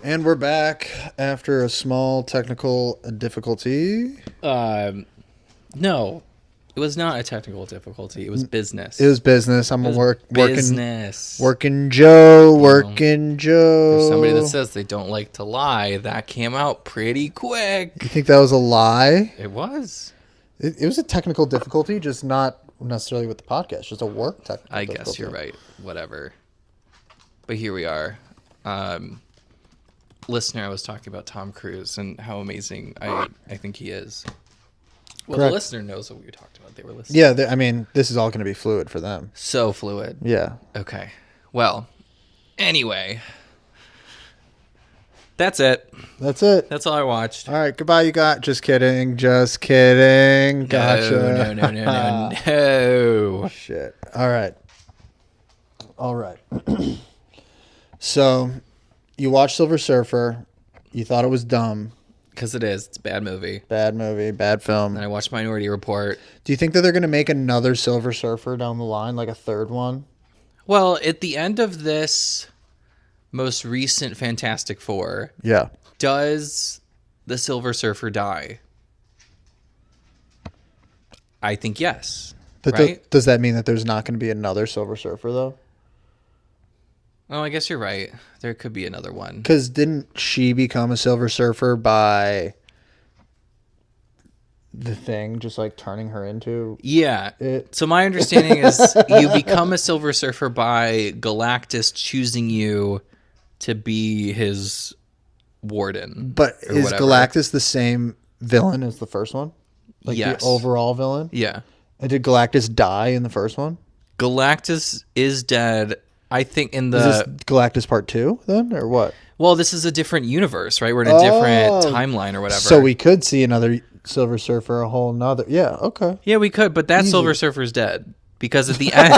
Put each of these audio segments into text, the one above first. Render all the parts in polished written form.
And we're back after a small technical difficulty. No, it was not a technical difficulty. It was business. It was business. I'm It a was working business. working Joe, You know, working there's somebody that Joe. says they don't like to lie. That came out pretty You quick. think that was a lie? It was. It was a technical difficulty, just not necessarily with the podcast, just a work technical I difficulty. guess you're right. Whatever. But here we are. Listener, I was talking about Tom Cruise and how amazing I think he is. Well, Correct. the listener knows what we talked about. They were listening. Yeah, I mean, this is all going to be fluid for them. So fluid. Yeah. Okay. Well, anyway. That's it. That's it. That's all I watched. All right, goodbye, you got. Just kidding. Just kidding. Gotcha. No. No. Shit. All right. All right. So, you watched Silver Surfer. You thought it was dumb. Because it is. It's a bad movie. Bad movie. Bad film. And I watched Minority Report. Do you think that they're going to make another Silver Surfer down the line, like a third one? Well, at the end of this most recent Fantastic Four, Yeah. does the Silver Surfer die? I think yes. But Right? does that mean that there's not going to be another Silver Surfer, though? Oh, I guess you're right. There could be another one. Because didn't she become a Silver Surfer by the Thing just like turning her into Yeah. it? So my understanding is you become a Silver Surfer by Galactus choosing you to be his warden. But or is whatever. Galactus the same villain as the first one? Like Yes. the overall villain? Yeah. And did Galactus die in the first one? Galactus is dead. I think in Is this the Galactus Part 2 then, or what? well, this is a different universe, right? We're in a different Oh. timeline or whatever. So we could see another Silver Surfer, a whole nother. Yeah, okay. yeah, we could, but that Easy. Silver Surfer's dead because at the end.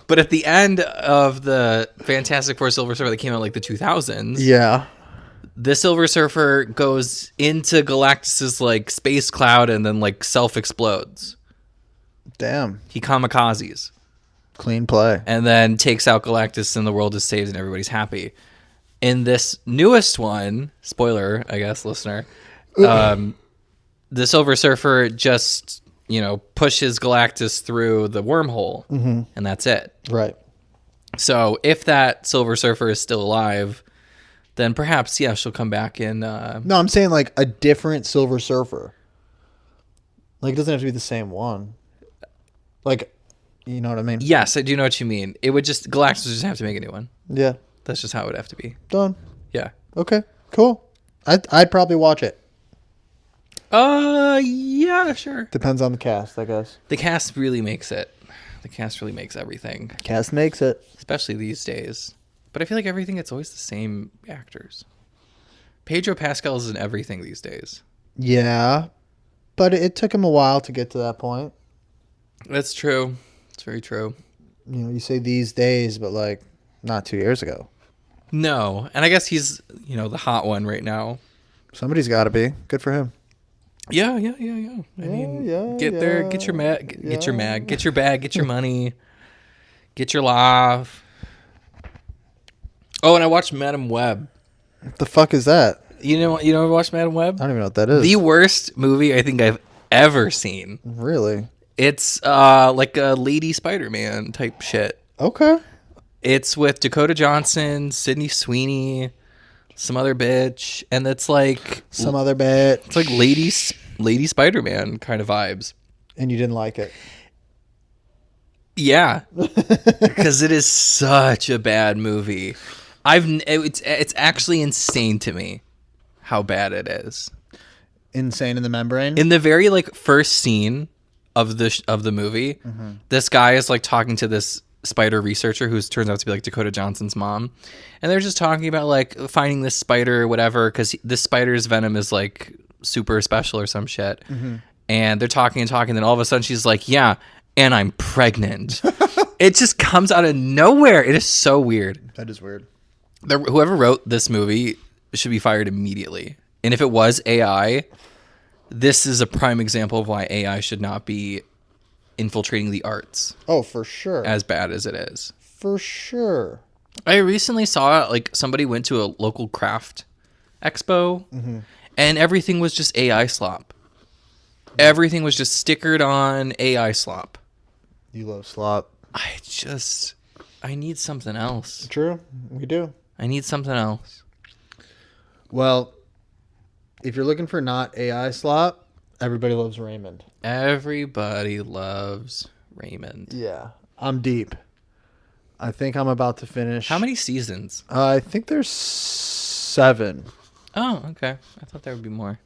But at the end of the Fantastic Four Silver Surfer that came out like the 2000s, Yeah. the Silver Surfer goes into Galactus's like space cloud and then like self explodes. Damn. He kamikazes Clean play. and then takes out Galactus and the world is saved and everybody's happy. In this newest one, spoiler, I guess, listener, the Silver Surfer just, pushes Galactus through the wormhole and that's it. Right. So if that Silver Surfer is still alive, then perhaps, yeah, she'll come back in. No, I'm saying like a different Silver Surfer. Like it doesn't have to be the same one. Like, you know what I mean? Yes, I do know what you mean. It would just, Galactus would just have to make a new one. Yeah. That's just how it would have to be. Done. Yeah. Okay. Cool. I'd probably watch it. Yeah, sure. Depends on the cast, I guess. The cast really makes it. The cast really makes everything, Cast makes it. especially these days. But I feel like everything, it's always the same actors. Pedro Pascal is in everything these days. Yeah. But it took him a while to get to that point. That's true. It's very true. You know, you say these days, but like not 2 years ago. No, and I guess he's, the hot one right now. Somebody's got to be. Good for him. Yeah. I mean, get there, get your get your bag, get your money, get your laugh. Oh, and I watched Madam Web. What the fuck is that? You know, watched Madam Web? I don't even know what that is. The worst movie I think I've ever seen. Really? It's like a Lady Spider-Man type shit. Okay. It's with Dakota Johnson, Sydney Sweeney, some other bitch, and it's like Some other bit. it's like Lady Spider-Man kind of vibes. And you didn't like it. Yeah, because it is such a bad movie. It's actually insane to me how bad it is. Insane in the Membrane? In the very like first scene of the movie, this guy is like talking to this spider researcher who turns out to be like Dakota Johnson's mom, and they're just talking about like finding this spider or whatever because this spider's venom is like super special or some shit. And they're talking and talking, then all of a sudden she's like, "Yeah, and I'm pregnant." It just comes out of nowhere. It is so weird. That is weird. Whoever wrote this movie should be fired immediately. And if it was AI, this is a prime example of why AI should not be infiltrating the arts Oh, for sure. as bad as it is. For sure. I recently saw like somebody went to a local craft expo, and everything was just AI slop. Everything was just stickered on AI slop. You love slop. I need something else. True, we do. I need something else. Well, if you're looking for not AI slop, everybody loves Raymond. Everybody loves Raymond. Yeah, I'm deep. I think I'm about to finish. How many seasons? I think there's 7. Oh, okay. I thought there would be more.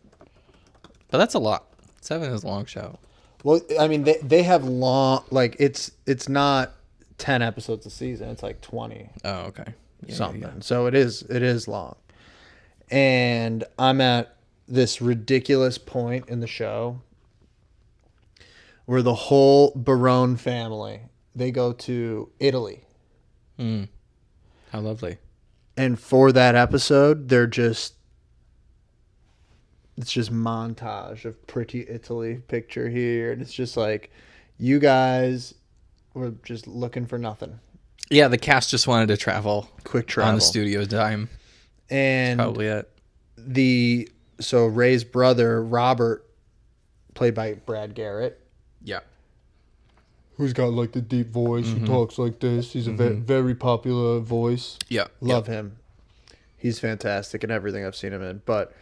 But that's a lot. 7 is a long show. Well, I mean, they have long, like, it's not 10 episodes a season. It's like 20 Oh, okay. Yeah, something. yeah. So it is long. And I'm at this ridiculous point in the show where the whole Barone family, they go to Italy. How lovely. And for that episode, it's just montage of pretty Italy picture here. And it's just like, you guys were just looking for nothing. Yeah, the cast just wanted to travel. Quick travel. On the studio dime. And Probably it. So Ray's brother, Robert, played by Brad Garrett, Yeah. who's got like the deep voice. He talks like this. He's a very popular voice. Yeah. Love him. He's fantastic in everything I've seen him in. But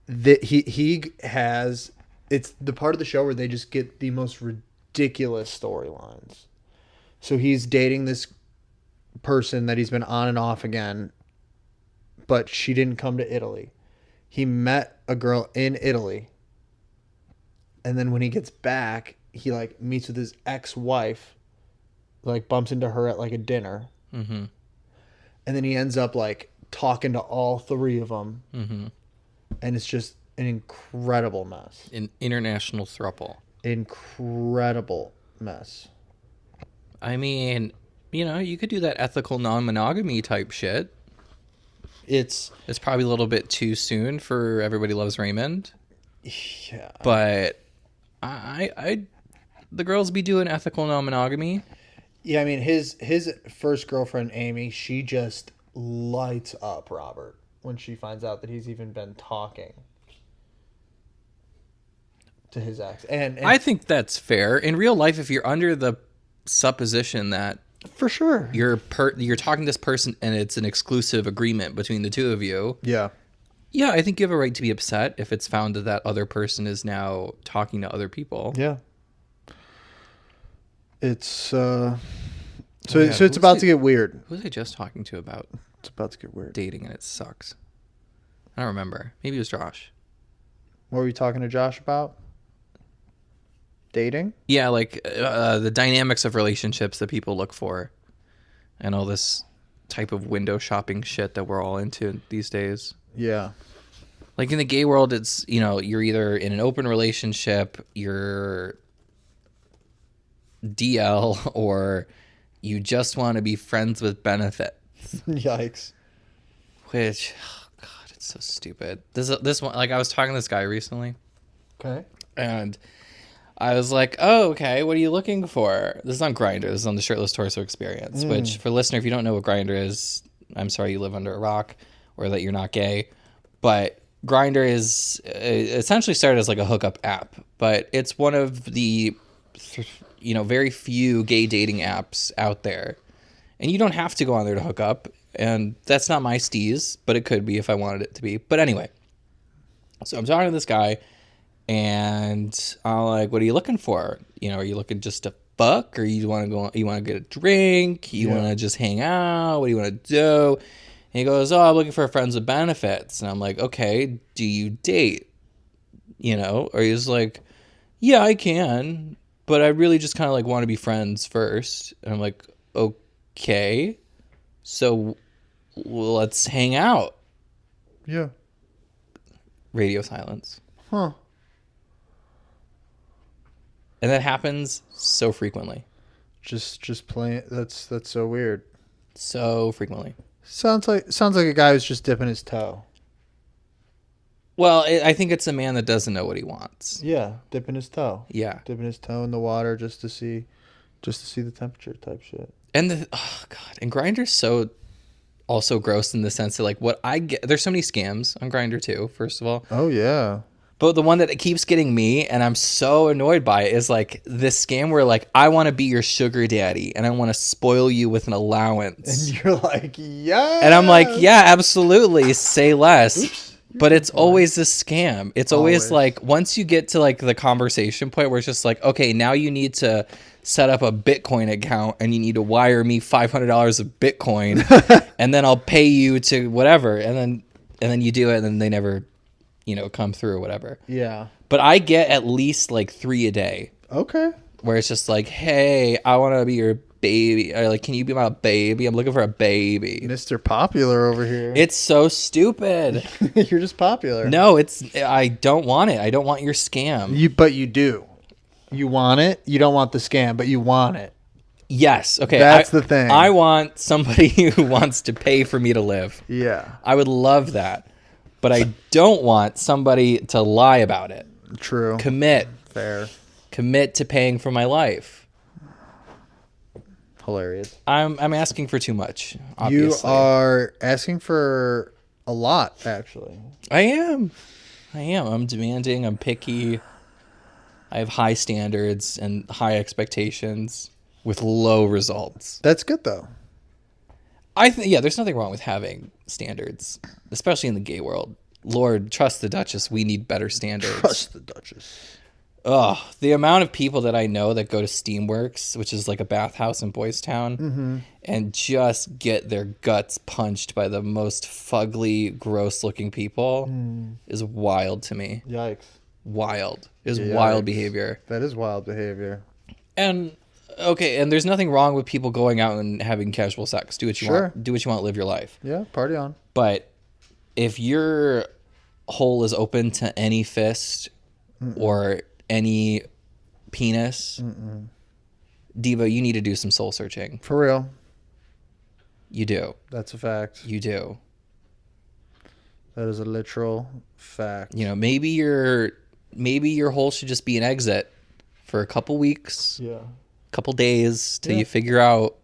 he has, it's the part of the show where they just get the most ridiculous storylines. So he's dating this person that he's been on and off again, but she didn't come to Italy. He met a girl in Italy, and then when he gets back, he like meets with his ex-wife, like bumps into her at like a dinner, and then he ends up like talking to all 3 of them, and it's just an incredible mess. An international throuple. Incredible mess. I mean, you could do that ethical non-monogamy type shit. It's probably a little bit too soon for Everybody Loves Raymond. Yeah. But the girls be doing ethical non-monogamy. Yeah, I mean his first girlfriend Amy, she just lights up Robert when she finds out that he's even been talking to his ex. And I think that's fair. In real life, if you're under the supposition that for sure you're talking to this person and it's an exclusive agreement between the two of you, yeah, I think you have a right to be upset if it's found that that other person is now talking to other people. yeah. It's so it's about to get weird. Who was I just talking to about It's about to get weird. dating and it sucks? I don't remember. Maybe it was Josh. What were you talking to Josh about? Dating? Yeah, like the dynamics of relationships that people look for and all this type of window shopping shit that we're all into these days. Yeah. Like in the gay world, it's, you're either in an open relationship, you're DL, or you just want to be friends with benefit. Yikes. Which, oh God, it's so stupid. This one, like I was talking to this guy recently, Okay. and I was like, oh, okay, what are you looking for? This is on Grindr. This is on the Shirtless Torso Experience, which, for listener, if you don't know what Grindr is, I'm sorry you live under a rock or that you're not gay. But Grindr is essentially started as like a hookup app, but it's one of the, very few gay dating apps out there. And you don't have to go on there to hook up. And that's not my steez, but it could be if I wanted it to be. But anyway, so I'm talking to this guy. And I'm like, what are you looking for? Are you looking just to fuck, or you want to get a drink? You want to just hang out? What do you want to do? And he goes, oh, I'm looking for friends with benefits. And I'm like, okay, do you date? Or he's like, yeah, I can, but I really just kind of like want to be friends first. And I'm like, okay, so let's hang out. Yeah. Radio silence. Huh. And that happens so frequently. Just playing. That's so weird. So frequently. Sounds like a guy who's just dipping his toe. Well, I think it's a man that doesn't know what he wants. Yeah, dipping his toe. Yeah. Dipping his toe in the water just to see the temperature type shit. And oh god, and Grindr's so also gross in the sense that like what I get, there's so many scams on Grindr too, first of all. Oh yeah. But the one that keeps getting me, and I'm so annoyed by it, is like this scam where like I want to be your sugar daddy and I want to spoil you with an allowance. And you're like, yeah. And I'm like, yeah, absolutely, say less. But it's always a scam. It's always like once you get to like the conversation point where it's just like, okay, now you need to set up a Bitcoin account and you need to wire me $500 of Bitcoin and then I'll pay you to whatever. And then you do it and then they never, come through or whatever. Yeah. But I get at least like 3 a day Okay. where it's just like, hey, I want to be your baby. Or like, can you be my baby? I'm looking for a baby. Mr. Popular over here. It's so stupid. You're just popular. No, I don't want it. I don't want your scam. But you do. You want it. You don't want the scam, but you want it. Yes. Okay. That's the thing. I want somebody who wants to pay for me to live. Yeah. I would love that. But I don't want somebody to lie about it. True. Commit to paying for my life. Hilarious. I'm asking for too much, obviously. You are asking for a lot, actually. I am. I'm demanding. I'm picky. I have high standards and high expectations with low results. That's good, though. There's nothing wrong with having standards, especially in the gay world. Lord, trust the Duchess. We need better standards. Trust the Duchess. Oh, the amount of people that I know that go to Steamworks, which is like a bathhouse in Boys Town, and just get their guts punched by the most fugly, gross-looking people is wild to me. Yikes. Wild. It is wild behavior. That is wild behavior. And okay, and there's nothing wrong with people going out and having casual sex. Do what you want. Do what you want. Live your life. Yeah, party on. But if your hole is open to any fist or any penis, Diva, you need to do some soul searching. For real. You do. That's a fact. You do. That is a literal fact. Maybe your hole should just be an exit for a couple weeks. Yeah. Couple days till you figure out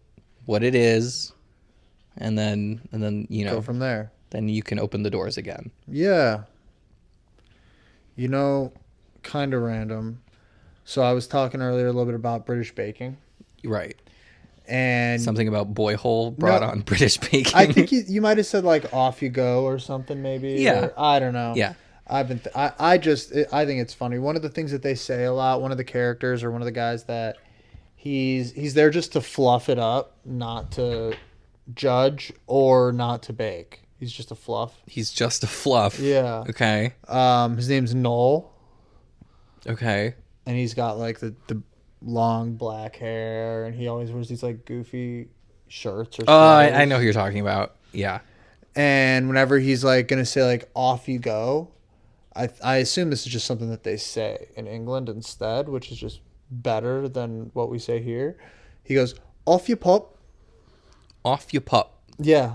what it is, and then go from there. Then you can open the doors again. Yeah. Kind of random. So I was talking earlier a little bit about British baking. Right. And something about boy hole brought on British baking. I think you might have said like off you go or something maybe. Yeah. Or, I don't know. Yeah. I think it's funny. One of the things that they say a lot, one of the characters or one of the guys that he's there just to fluff it up, not to judge or not to bake. He's just a fluff. He's just a fluff. Yeah. Okay. His name's Noel. Okay. And he's got like the long black hair, and he always wears these like goofy shirts or Oh, I know who you're talking about. Yeah. And whenever he's like gonna say like off you go, I assume this is just something that they say in England instead, which is just better than what we say here. He goes, off you pop. Off you pop. Yeah.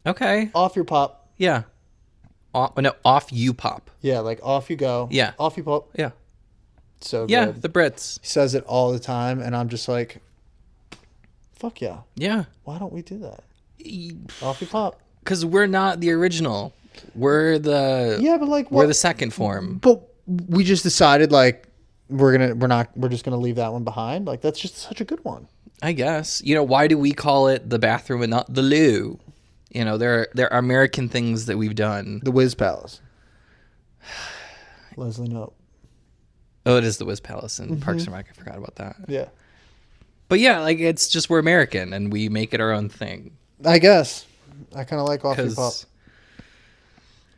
Okay. Off your pop. Yeah. Off you pop. Yeah, like off you go. Yeah. Off you pop. Yeah. So yeah, good. The Brits. He says it all the time, and I'm just like, fuck yeah. Yeah. Why don't we do that? Off you pop. Because we're not the original. We're the we're the second form. But we just decided like we're just gonna leave that one behind. Like that's just such a good one. I guess. Why do we call it the bathroom and not the loo? There are American things that we've done. The Whiz Palace. Leslie Knope. Oh, it is the Whiz Palace in Parks and Rec. I forgot about that. Yeah. But yeah, like it's just we're American and we make it our own thing. I guess. I kind of like off your pop.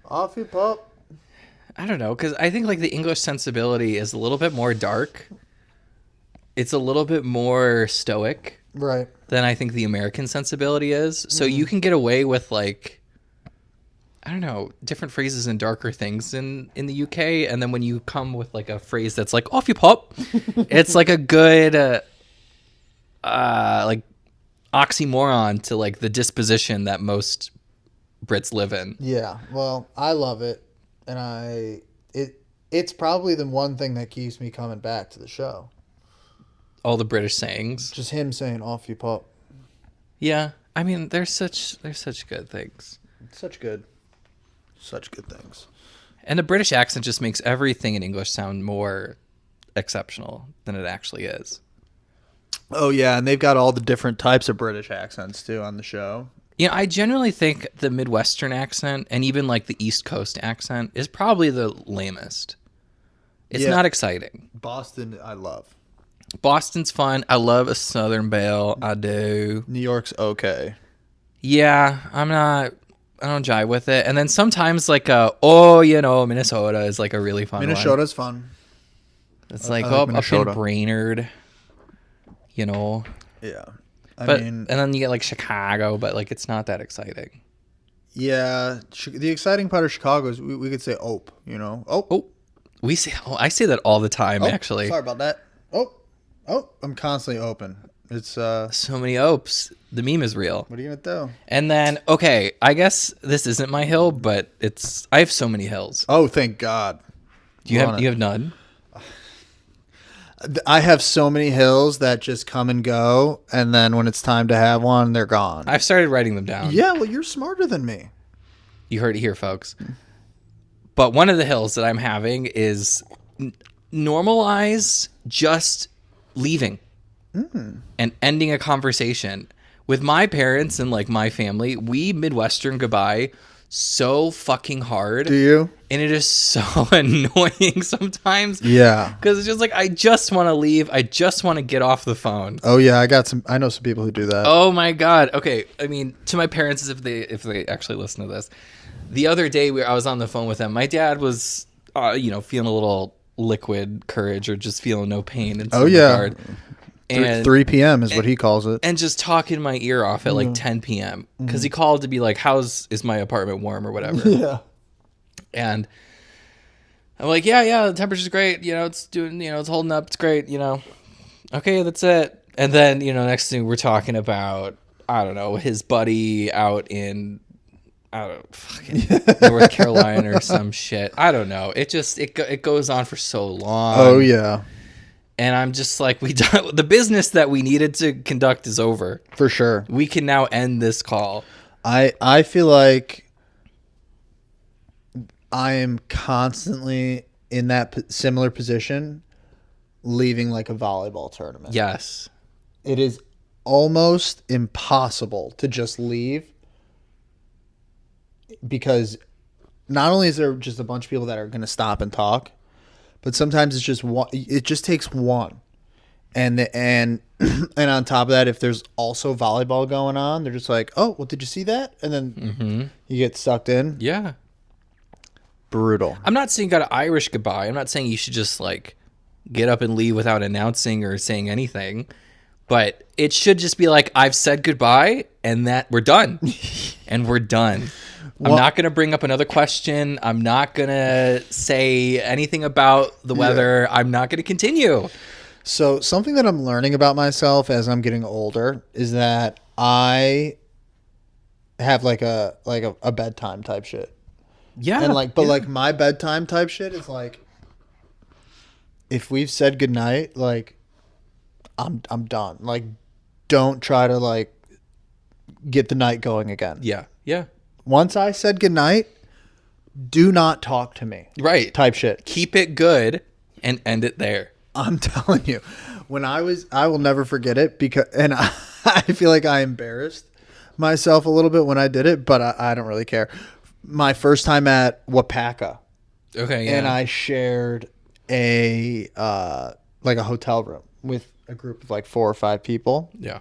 Off your pop. I don't know, because I think like the English sensibility is a little bit more dark. It's a little bit more stoic. Right. Than I think the American sensibility is. So you can get away with like, I don't know, different phrases and darker things in the UK. And then when you come with like a phrase that's like off you pop, it's like a good like oxymoron to like the disposition that most Brits live in. Yeah. Well, I love it. And it's probably the one thing that keeps me coming back to the show. All the British sayings. Just him saying off you pop. Yeah, I mean, there's such good things, Such good things. and the British accent just makes everything in English sound more exceptional than it actually is. Oh yeah, and they've got all the different types of British accents too on the show. You know, I generally think the Midwestern accent and even like the East Coast accent is probably the lamest. It's Yeah. not exciting. Boston, I love. Boston's fun. I love a Southern Belle. I do. New York's okay. Yeah, I don't jive with it. And then sometimes like Minnesota is like a really fun one. Minnesota's fun. It's like, I like up in Minnesota. Brainerd, you know. Yeah. But and then you get like Chicago, but like it's not that exciting. yeah, the exciting part of Chicago is we could say "ope," you know. Oh, I say that all the time Oh, actually. sorry about that. I'm constantly open. It's So many opes. The meme is real. what are you gonna do? And then okay, I guess this isn't my hill, but I have so many hills. Oh, thank God. Do you have none? I have so many hills that just come and go, and then when it's time to have one, they're gone. I've started writing them down. Yeah, well, you're smarter than me. You heard it here, folks. But one of the hills that I'm having is normalize just leaving and ending a conversation. With my parents and like my family, we Midwestern goodbye so fucking hard. Do you? And it is so annoying sometimes. Yeah. Because it's just like, I just want to leave. I just want to get off the phone. Oh yeah, I know some people who do that. Oh my God. Okay. I mean, to my parents, if they actually listen to this, the other day I was on the phone with them. My dad was, feeling a little liquid courage or just feeling no pain in some regard. And 3 p.m. is what he calls it. and just talking my ear off at like 10 p.m. because he called to be like, is my apartment warm or whatever. Yeah. And I'm like, yeah, the temperature's great. It's doing, it's holding up. It's great. Okay, that's it. And then, next thing we're talking about, I don't know, his buddy out in, I don't know, fucking North Carolina or some shit. I don't know. It goes on for so long. Oh yeah. And I'm just like, the business that we needed to conduct is over. For sure. We can now end this call. I feel like I am constantly in that similar position, leaving like a volleyball tournament. Yes. It is almost impossible to just leave because not only is there just a bunch of people that are going to stop and talk, but sometimes it's just one. It just takes one, and and on top of that, if there's also volleyball going on, they're just like, "Oh, well, did you see that?" And then you get sucked in. Yeah. Brutal. I'm not saying you got an Irish goodbye. I'm not saying you should just like get up and leave without announcing or saying anything. But it should just be like, I've said goodbye and that we're done. And we're done. I'm not going to bring up another question. I'm not going to say anything about the weather. I'm not going to continue. So something that I'm learning about myself as I'm getting older is that I have like a bedtime type shit. Yeah. And like my bedtime type shit is like, if we've said goodnight, like I'm done. Like, don't try to like get the night going again. Yeah. Yeah. Once I said goodnight, do not talk to me. Right. Type shit. Keep it good and end it there. I'm telling you, I will never forget it I feel like I embarrassed myself a little bit when I did it, but I don't really care. My first time at Wapaka. Okay. Yeah. And I shared a hotel room with a group of like 4 or 5 people. Yeah.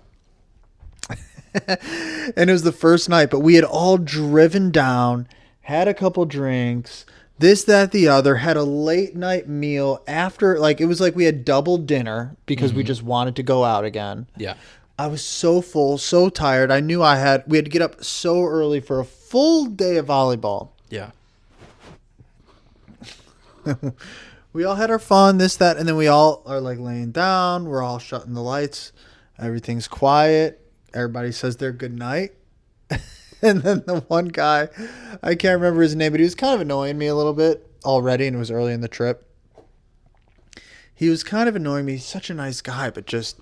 And it was the first night, but we had all driven down, had a couple drinks, this, that, the other, had a late night meal after, like, it was like we had double dinner because we just wanted to go out again. Yeah. I was so full, so tired. I knew we had to get up so early for a full day of volleyball. Yeah. We all had our fun, this, that, and then we all are like laying down. We're all shutting the lights. Everything's quiet. Everybody says their good night. And then the one guy, I can't remember his name, but he was kind of annoying me a little bit already, and it was early in the trip. He was kind of annoying me. He's such a nice guy, but just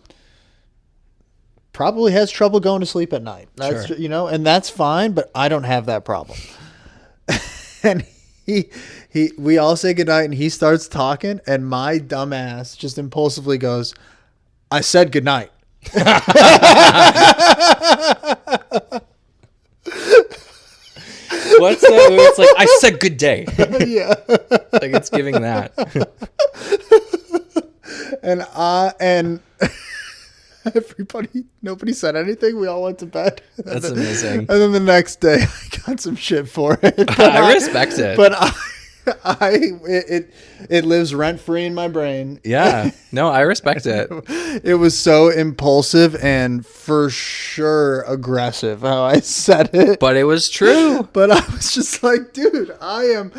probably has trouble going to sleep at night. That's Sure. you know, and that's fine, but I don't have that problem. And we all say goodnight and he starts talking and my dumb ass just impulsively goes, I said goodnight. What's that? It's like, I said good day. Yeah. Like, it's giving that. And nobody said anything. We all went to bed. That's amazing. And then the next day, I got some shit for it. But I respect it. But it lives rent free in my brain. Yeah. No, I respect it. It was so impulsive and for sure aggressive how I said it. But it was true. But I was just like, dude, I am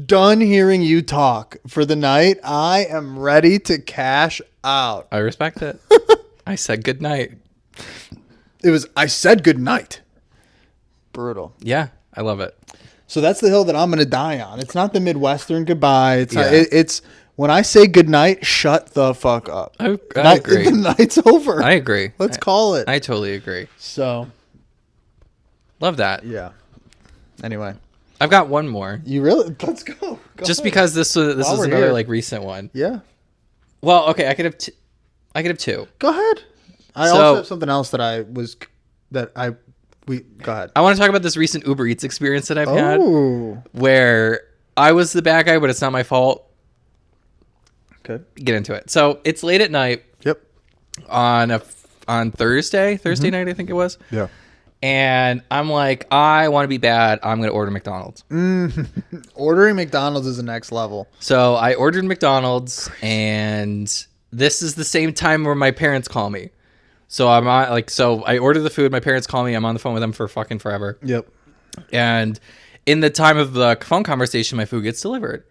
done hearing you talk for the night. I am ready to cash out. I respect it. I said good night. I said good night. Brutal. Yeah, I love it. So that's the hill that I'm going to die on. It's not the Midwestern goodbye. It's not, Yeah. it's when I say good night, shut the fuck up. I Night- agree. The night's over. I agree. Let's call it. I totally agree. So, Love that. yeah. Anyway, I've got one more. you really let's go. Go Just ahead. because this was we're another here. like recent one. Yeah. Well, okay, I could have two. Go ahead. I So- also have something else go ahead. I want to talk about this recent Uber Eats experience that I've had, Oh. where I was the bad guy, but it's not my fault. Okay. Get into it. So it's late at night Yep. on Thursday night, I think it was. Yeah. And I'm like, I want to be bad. I'm going to order McDonald's. Ordering McDonald's is the next level. So I ordered McDonald's, and this is the same time where my parents call me. So I'm on, so I order the food. My parents call me. I'm on the phone with them for fucking forever. Yep. And in the time of the phone conversation, my food gets delivered.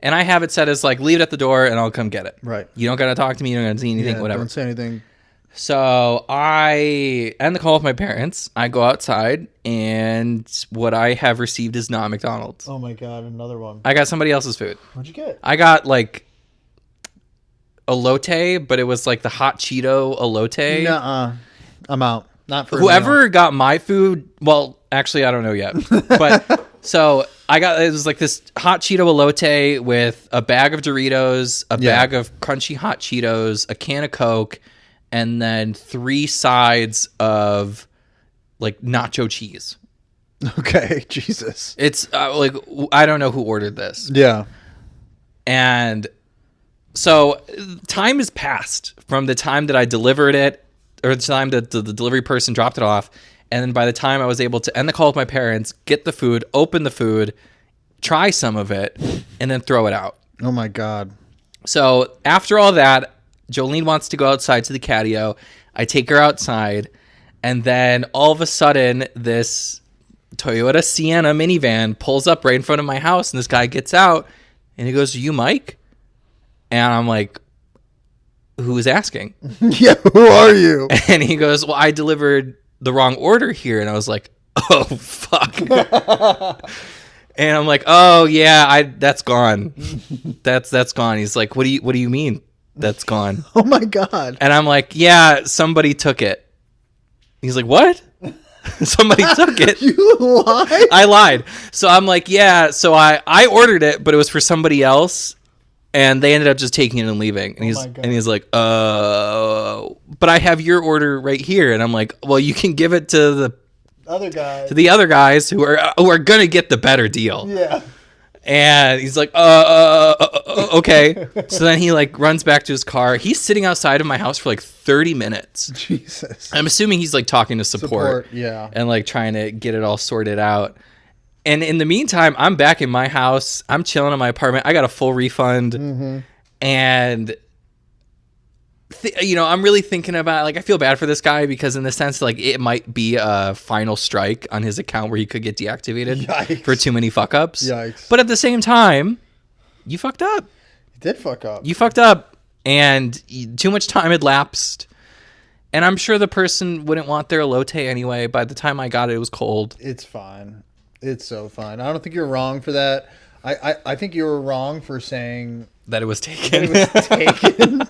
And I have it set as like, leave it at the door and I'll come get it. Right. You don't got to talk to me. You don't got to see anything, Yeah, whatever. Don't say anything. So I end the call with my parents. I go outside, and what I have received is not McDonald's. Oh my god, another one. I got somebody else's food. What'd you get? I got like elote, but it was like the hot Cheeto elote. Nuh-uh. I'm out. Not for a Whoever meal. got my food, well, actually, I don't know yet. But so it was like this hot Cheeto elote with a bag of Doritos, a Yeah. bag of crunchy hot Cheetos, a can of Coke, and then 3 sides of like nacho cheese. Okay, Jesus. It's like, I don't know who ordered this. Yeah. And so time has passed from the time that I delivered it, or the time that the delivery person dropped it off. And then by the time I was able to end the call with my parents, get the food, open the food, try some of it, and then throw it out. Oh my god. So after all that, Jolene wants to go outside to the catio. I take her outside, and then all of a sudden, this Toyota Sienna minivan pulls up right in front of my house, and this guy gets out, and he goes, "Are you Mike?" And I'm like, "Who is asking?" Yeah, who are you? And he goes, "Well, I delivered the wrong order here." And I was like, "Oh, fuck." And I'm like, "Oh yeah, that's gone. That's gone." He's like, "What do you mean that's gone?" Oh my god. And I'm like, "Yeah, somebody took it." He's like, "What?" Somebody took it. You lied? I lied. So I'm like, "Yeah, so I ordered it, but it was for somebody else, and they ended up just taking it and leaving." And my God. he's like, but I have your order right here." And I'm like, "Well, you can give it to Other guy. the other guys who are gonna get the better deal." Yeah. And he's like, okay. So then he like runs back to his car. He's sitting outside of my house for like 30 minutes. Jesus. I'm assuming he's like talking to support. Yeah. And like trying to get it all sorted out. And in the meantime, I'm back in my house. I'm chilling in my apartment. I got a full refund. Mm-hmm. And I'm really thinking about, like, I feel bad for this guy because in the sense, like, it might be a final strike on his account where he could get deactivated Yikes. for too many fuck ups. Yikes. But at the same time, you fucked up. You did fuck up. You fucked up, and too much time had lapsed. And I'm sure the person wouldn't want their elote anyway. By the time I got it, it was cold. It's fine. It's so fine. I don't think you're wrong for that. I think you were wrong for saying That it was taken. it was taken.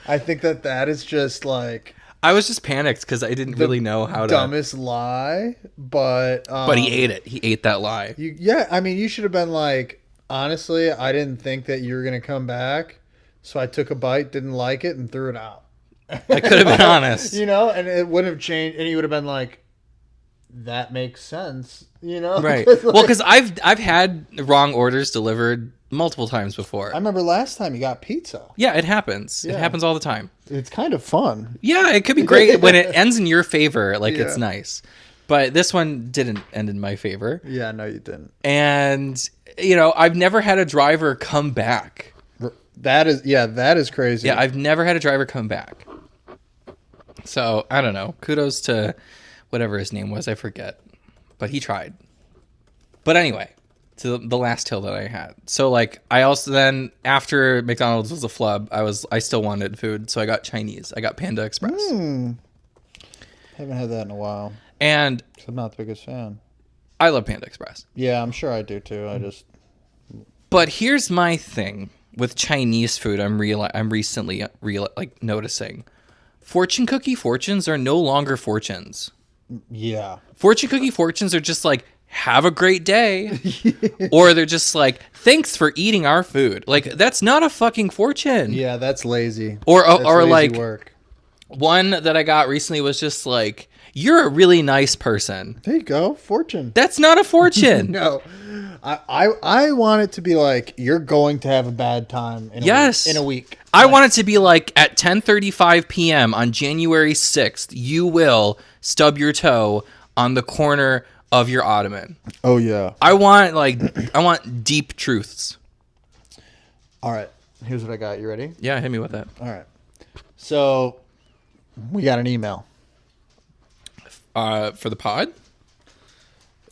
I think that is just like I was just panicked because I didn't really know how to. Dumbest lie, but But he ate it. He ate that lie. Yeah, I mean, you should have been like, honestly, I didn't think that you were gonna come back, so I took a bite, didn't like it, and threw it out. I could have been honest. You know, and it wouldn't have changed, and you would have been like, that makes sense. You know, Right. Like, Well, because I've had wrong orders delivered multiple times before. I remember last time you got pizza. Yeah, it happens. It Yeah. happens all the time. It's kind of fun. Yeah, it could be great when it ends in your favor. Like, it's Yeah. nice. But this one didn't end in my favor. Yeah, no, you didn't. And, you know, I've never had a driver come back. That is crazy. Yeah, I've never had a driver come back. So, I don't know. Kudos to whatever his name was. I forget. But he tried. But anyway, to the last hill that I had. So, like, I also then, after McDonald's was a flub, I still wanted food. So I got Chinese. I got Panda Express. Haven't had that in a while. And So I'm not the biggest fan. I love Panda Express. Yeah, I'm sure I do too. I just But here's my thing with Chinese food. I'm recently noticing fortune cookie fortunes are no longer fortunes. yeah. Fortune cookie fortunes are just like, have a great day, or they're just like, thanks for eating our food. Like, that's not a fucking fortune. Yeah, that's lazy. Or That's lazy like work. one that I got recently was just like, you're a really nice person. There you go, fortune. That's not a fortune. No, I want it to be like you're going to have a bad time. In a week. I want it to be like at 10:35 p.m. on January 6th, you will stub your toe on the corner of your ottoman. Oh yeah. I want deep truths. All right. Here's what I got. You ready? Yeah, hit me with that. All right. So we got an email. For the pod?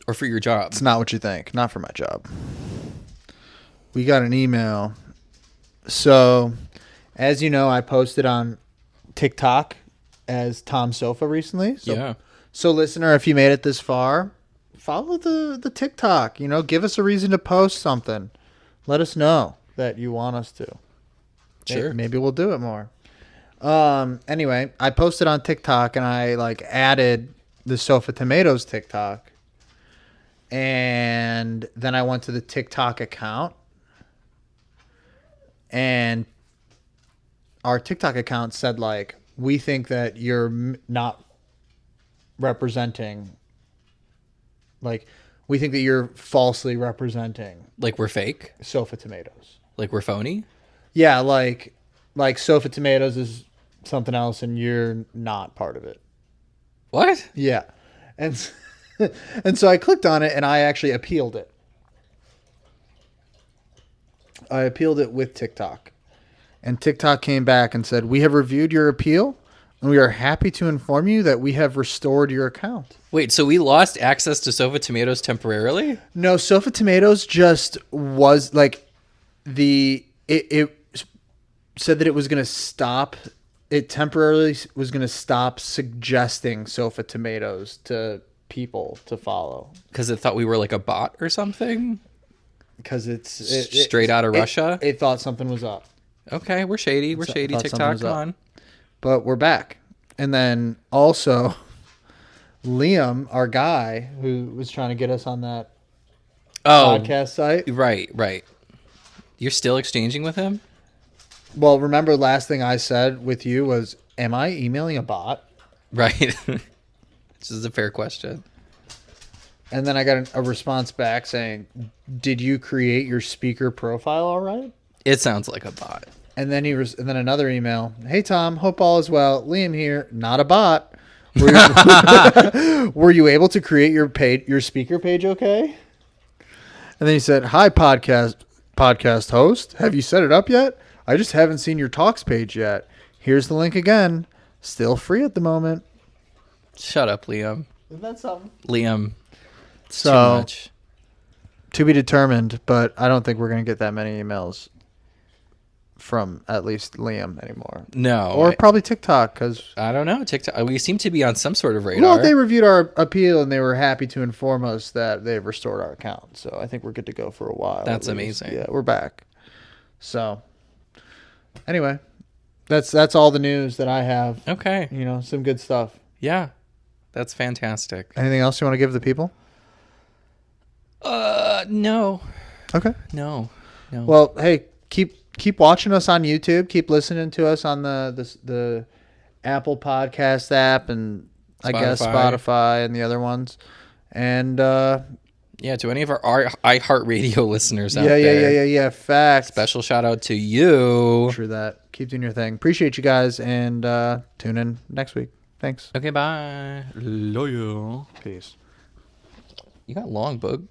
Or for your job? It's not what you think. Not for my job. We got an email. So, as you know, I posted on TikTok as Tom Sofa recently. So, Yeah. So, listener, if you made it this far, follow the TikTok. You know, give us a reason to post something. Let us know that you want us to. Sure. Maybe we'll do it more. Anyway, I posted on TikTok and I added the Sofa Tomatoes TikTok. And then I went to the TikTok account. And our TikTok account said we think that you're not representing, we think that you're falsely representing Like we're fake? Sofa Tomatoes. Like we're phony? Yeah, like Sofa Tomatoes is something else and you're not part of it. What? Yeah. And and so I clicked on it and I actually appealed it. I appealed it with TikTok. And TikTok came back and said, "We have reviewed your appeal and we are happy to inform you that we have restored your account." Wait, so we lost access to Sofa Tomatoes temporarily? No, Sofa Tomatoes just was it said that it was going to stop. It temporarily was going to stop suggesting Sofa Tomatoes to people to follow Because it thought we were like a bot or something? because Straight out of Russia? It thought something was up, Okay, we're shady. We're shady. thought something TikTok, was come up. on. but we're back. And then also, Liam, our guy who was trying to get us on that Oh, podcast site. right. You're still exchanging with him? Well, remember last thing I said with you was, "Am I emailing a bot?" Right. This is a fair question. And then I got a response back saying, "Did you create your speaker profile all right?" It sounds like a bot. And then and then another email. "Hey Tom, hope all is well. Liam here, not a bot. Were you able to create your speaker page okay?" And then he said, "Hi podcast host. Have you set it up yet? I just haven't seen your talks page yet. Here's the link again. Still free at the moment." Shut up, Liam. Isn't that something? Liam. It's So- too much. To be determined, but I don't think we're going to get that many emails from at least Liam anymore. No. Or probably TikTok, because I don't know. TikTok. We seem to be on some sort of radar. well, they reviewed our appeal and they were happy to inform us that they've restored our account. So I think we're good to go for a while. That's at least. amazing. Yeah, we're back. So anyway, That's all the news that I have. Okay. You know, some good stuff. Yeah. That's fantastic. Anything else you want to give the people? No. Okay. No. Well, hey, keep watching us on YouTube. Keep listening to us on the Apple Podcast app and I guess Spotify and the other ones. And yeah, to any of our iHeartRadio listeners out there. Yeah. Facts. Special shout out to you. True that. Keep doing your thing. Appreciate you guys, and tune in next week. Thanks. Okay, bye. Loyal. Peace. You got long, bug.